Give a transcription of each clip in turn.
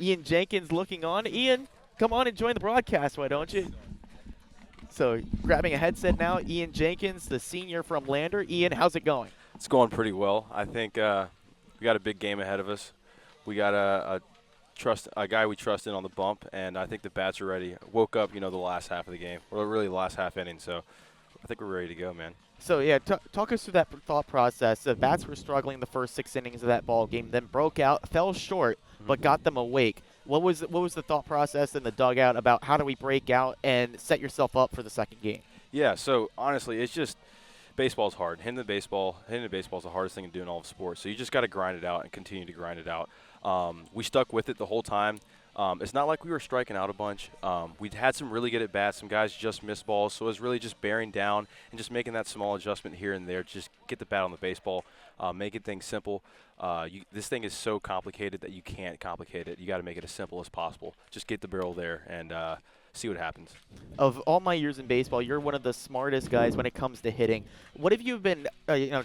Ian Jenkins looking on. Ian, come on and join the broadcast, why don't you? So grabbing a headset now, Ian Jenkins, the senior from Lander. Ian, how's it going? It's going pretty well. I think we got a big game ahead of us. We got a guy we trust in on the bump, and I think the bats are ready. Woke up, the last half of the game, or really the last half inning. So I think we're ready to go, man. So yeah, talk us through that thought process. The bats were struggling the first 6 innings of that ball game, then broke out, fell short, but got them awake. What was the thought process in the dugout about how do we break out and set yourself up for the second game? Yeah. So honestly, it's just baseball's hard. Hitting the baseball is the hardest thing to do in all of sports. So you just got to grind it out and continue to grind it out. We stuck with it the whole time. It's not like we were striking out a bunch. We'd had some really good at bats. Some guys just missed balls. So it was really just bearing down and just making that small adjustment here and there. Just get the bat on the baseball, making things simple. This thing is so complicated that you can't complicate it. You got to make it as simple as possible. Just get the barrel there and see what happens. Of all my years in baseball, you're one of the smartest guys when it comes to hitting. What have you been,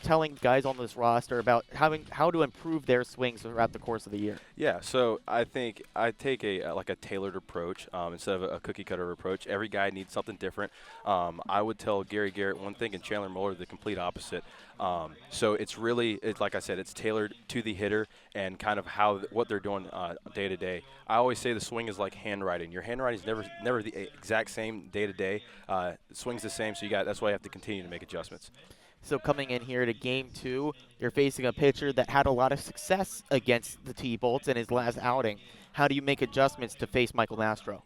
telling guys on this roster about how to improve their swings throughout the course of the year? Yeah, so I think I take a tailored approach instead of a cookie cutter approach. Every guy needs something different. I would tell Gary Garrett one thing and Chandler Muller the complete opposite. So it's like I said, it's tailored to the hitter and kind of what they're doing day to day. I always say the swing is like handwriting. Your handwriting is never the exact same day to day. The swing's the same, so that's why you have to continue to make adjustments. So coming in here to Game 2, you're facing a pitcher that had a lot of success against the T-Bolts in his last outing. How do you make adjustments to face Michael Nastro?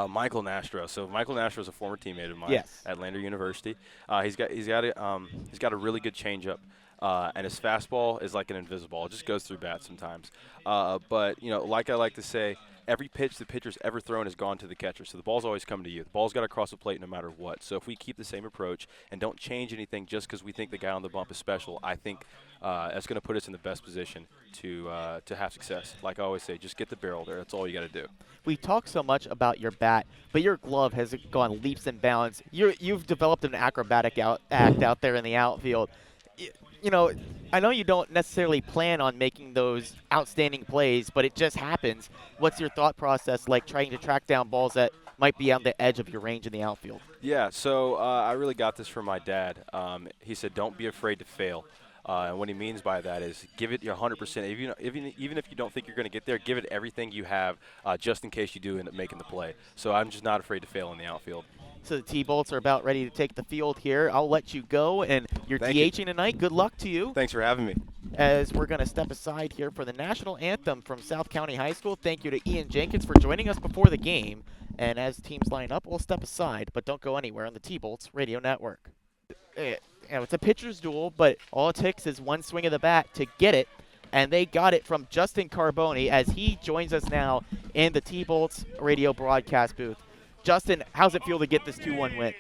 Michael Nastro. So Michael Nastro is a former teammate of mine Yes. at Lander University. He's got a really good changeup. And his fastball is like an invisible. It just goes through bats sometimes. But, like I like to say, every pitch the pitcher's ever thrown has gone to the catcher. So the ball's always coming to you. The ball's got to cross the plate no matter what. So if we keep the same approach and don't change anything just because we think the guy on the bump is special, I think that's going to put us in the best position to have success. Like I always say, just get the barrel there. That's all you got to do. We talk so much about your bat, but your glove has gone leaps and bounds. You've developed an acrobatic act out there in the outfield. I know you don't necessarily plan on making those outstanding plays, but it just happens. What's your thought process like trying to track down balls that might be on the edge of your range in the outfield? Yeah, so I really got this from my dad. He said, don't be afraid to fail. And what he means by that is give it your 100%. Even if you don't think you're going to get there, give it everything you have just in case you do end up making the play. So I'm just not afraid to fail in the outfield. So the T-Bolts are about ready to take the field here. I'll let you go, and you're DHing tonight. Good luck to you. Thanks for having me. As we're going to step aside here for the national anthem from South County High School. Thank you to Ian Jenkins for joining us before the game. And as teams line up, we'll step aside, but don't go anywhere on the T-Bolts Radio Network. It's a pitcher's duel, but all it takes is one swing of the bat to get it. And they got it from Justin Carboni as he joins us now in the T-Bolts radio broadcast booth. Justin, how's it feel to get this 2-1 win?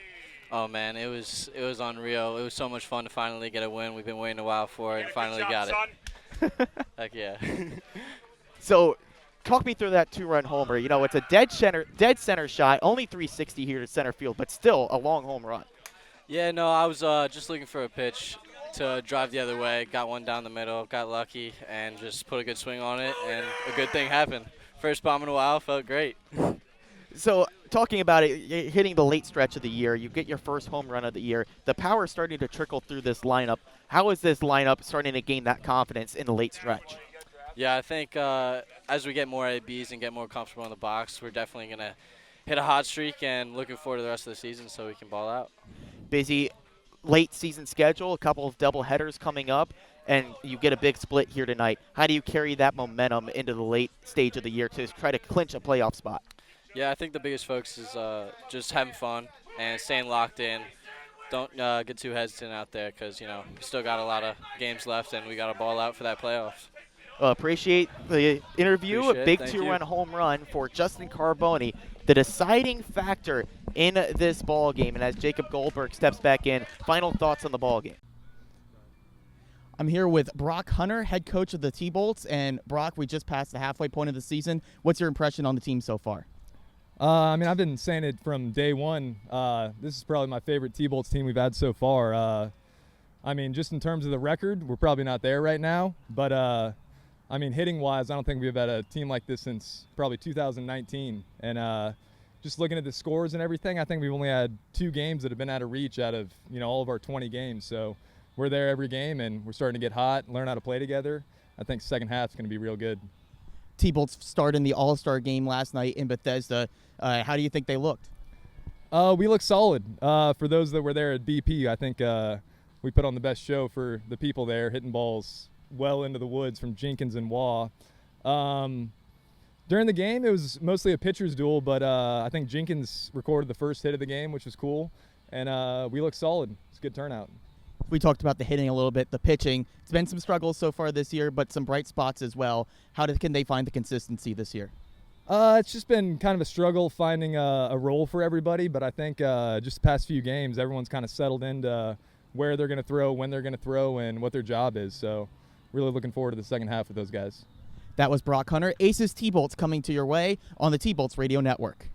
Oh man, it was unreal. It was so much fun to finally get a win. We've been waiting a while for it and finally got it. Heck yeah. So, talk me through that 2-run homer. It's a dead center shot, only 360 here to center field, but still a long home run. Yeah, no, I was just looking for a pitch to drive the other way. Got one down the middle, got lucky, and just put a good swing on it, and a good thing happened. First bomb in a while, felt great. So, talking about it, hitting the late stretch of the year, you get your first home run of the year. The power is starting to trickle through this lineup. How is this lineup starting to gain that confidence in the late stretch? Yeah, I think as we get more ABs and get more comfortable in the box, we're definitely going to hit a hot streak and looking forward to the rest of the season so we can ball out. Busy late season schedule, a couple of double headers coming up, and you get a big split here tonight. How do you carry that momentum into the late stage of the year to try to clinch a playoff spot? Yeah, I think the biggest focus is just having fun and staying locked in. Don't get too hesitant out there because, we still got a lot of games left and we got to ball out for that playoffs. Appreciate the interview. Appreciate a big it. 2-run home run for Justin Carboni, the deciding factor in this ball game. And as Jacob Goldberg steps back in, final thoughts on the ball game. I'm here with Brock Hunter, head coach of the T-Bolts. And Brock, we just passed the halfway point of the season. What's your impression on the team so far? I've been saying it from day one. This is probably my favorite T-Bolts team we've had so far. Just in terms of the record, we're probably not there right now. But, I mean, hitting-wise, I don't think we've had a team like this since probably 2019. And just looking at the scores and everything, I think we've only had 2 games that have been out of reach out of, all of our 20 games. So we're there every game, and we're starting to get hot, learn how to play together. I think second half's going to be real good. T-Bolts starred in the All-Star game last night in Bethesda. How do you think they looked? We look solid. For those that were there at BP, I think we put on the best show for the people there, hitting balls well into the woods from Jenkins and Waugh. During the game, it was mostly a pitcher's duel, but I think Jenkins recorded the first hit of the game, which was cool, and we looked solid. It's a good turnout. We talked about the hitting a little bit, the pitching. It's been some struggles so far this year, but some bright spots as well. Can they find the consistency this year? It's just been kind of a struggle finding a role for everybody, but I think just the past few games, everyone's kind of settled into where they're going to throw, when they're going to throw, and what their job is. So really looking forward to the second half with those guys. That was Brock Hunter. Aces T-Bolts coming to your way on the T-Bolts Radio Network.